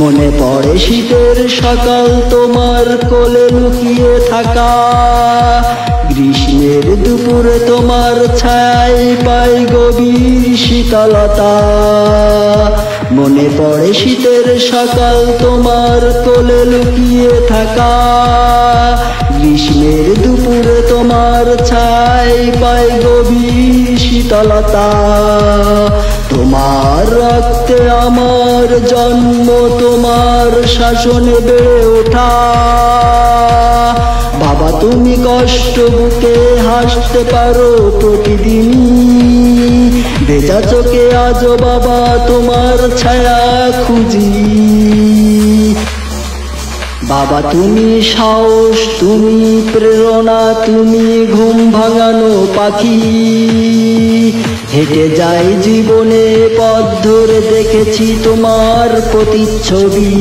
মনে পড়ে শীতের সকাল তোমার কোলে লুকিয়ে থাকা, গ্রীষ্মের দুপুরে তোমার ছায়ায় পাই গভীর শীতলতা। মনে পড়ে শীতের সকাল তোমার কোলে লুকিয়ে থাকা, গ্রীষ্মের দুপুরে তোমার ছায়ায় পাই গভীর শীতলতা। তোমার রক্তে আমার জন্ম, তোমার শাসনে বেড়ে ওঠা। বাবা তুমি কষ্ট বুকে হাসতে পারো প্রতিদিন, ভেজা চোখে আজও বাবা তোমার ছায়া খুঁজি। বাবা তুমি সাহস, তুমি প্রেরণা, তুমি ঘুম ভাঙানো পাখি। হেঁটে যাই জীবনে পথ ধরে দেখেছি তোমার প্রতিচ্ছবি।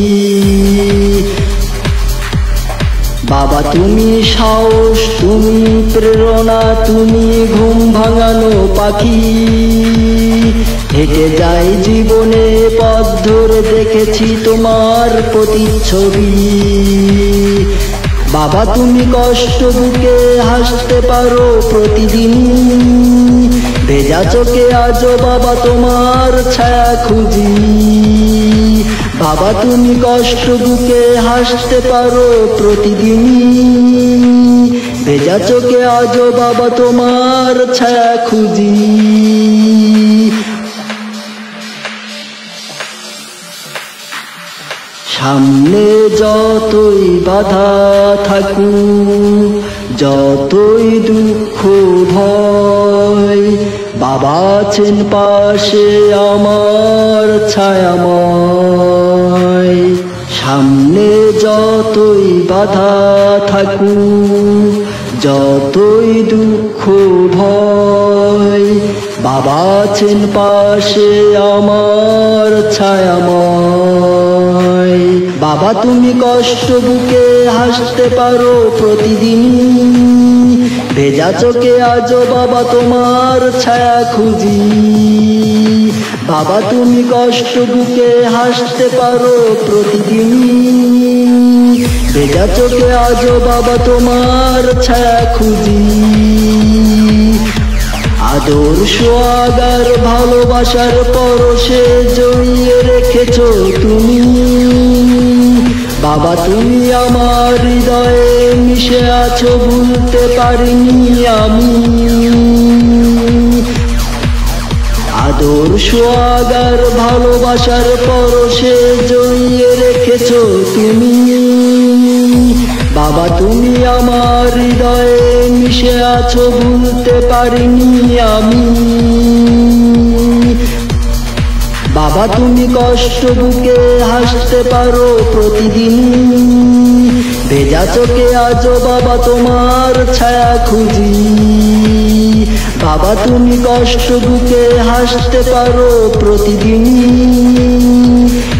বাবা তুমি সাহস, তুমি প্রেরণা, তুমি ঘুম ভাঙানো পাখি। হেঁটে যাই জীবনে পথ ধরে দেখেছি তোমার প্রতিচ্ছবি। বাবা তুমি কষ্ট বুকে হাসতে পারো প্রতিদিন, ভেজা চোখে আজও বাবা তোমার ছায়া খুঁজি। বাবা তুমি কষ্ট বুকে হাসতে পারো প্রতিদিন, ভেজা চোখে আজও বাবা তোমার ছায়া খুঁজি। সামনে যতই বাধা থাকুক, যতই দুঃখ ভয়, বাবা আছেন পাশে আমার ছায়াময়। সামনে যতই বাধা থাকুক, যতই দুঃখ ভয়, বাবা আছেন পাশে আমার ছায়াময়। বাবা তুমি কষ্ট বুকে হাসতে পারো প্রতিদিন, ভেজা চোখে আজও বাবা তোমার ছায়া খুঁজি। বাবা তুমি কষ্ট বুকে হাসতে পারো প্রতিদিন, ভেজা চোখে আজও বাবা তোমার ছায়া খুঁজি। আদর্শ আগার ভালোবাসার পরশে জড়িয়ে রেখেছ তুমি। বাবা তুমি আমার হৃদয়ে মিশে আছো, ভুলতে পারিনি আমি। আদর্শ আগার ভালোবাসার পরশে জড়িয়ে রেখেছ তুমি। বাবা তুমি আমার হৃদয়ে মিশে আছো, ভুলতে পারিনি আমি। বাবা তুমি কষ্ট বুকে হাসতে পারো প্রতিদিন, ভেজা চোখে আজও বাবা তোমার ছায়া খুঁজি। বাবা তুমি কষ্ট বুকে হাসতে পারো প্রতিদিন,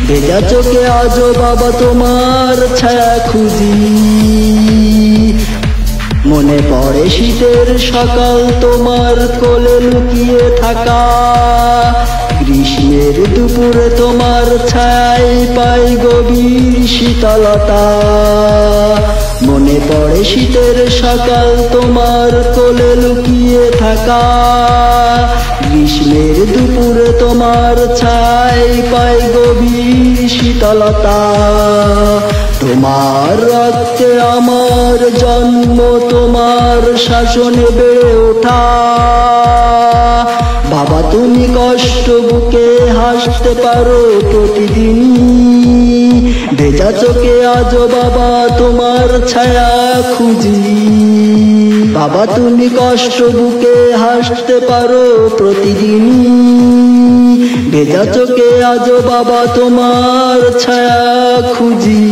ভেজা চোখে আজও বাবা তোমার ছায়া খুঁজি। মনে পড়ে শীতের সকাল তোমার কোলে লুকিয়ে থাকা, গ্রীষ্মের দুপুরে তোমার ছায়ায় পাই গভীর শীতলতা। মনে পড়ে শীতের সকাল তোমার কোলে লুকিয়ে থাকা, গ্রীষ্মের দুপুরে তোমার ছায়ায় পাই গভীর শীতলতা। তোমার রক্তে আমার জন্ম, তোমার শাসনে বেড়ে ওঠা। বাবা তুমি কষ্ট বুকে হাসতে পারো প্রতিদিন, ভেজা চোখে আজও বাবা তোমার ছায়া খুঁজি। বাবা তুমি কষ্ট বুকে হাসতে পারো প্রতিদিন, ভেজা চোখে আজও বাবা তোমার ছায়া খুঁজি।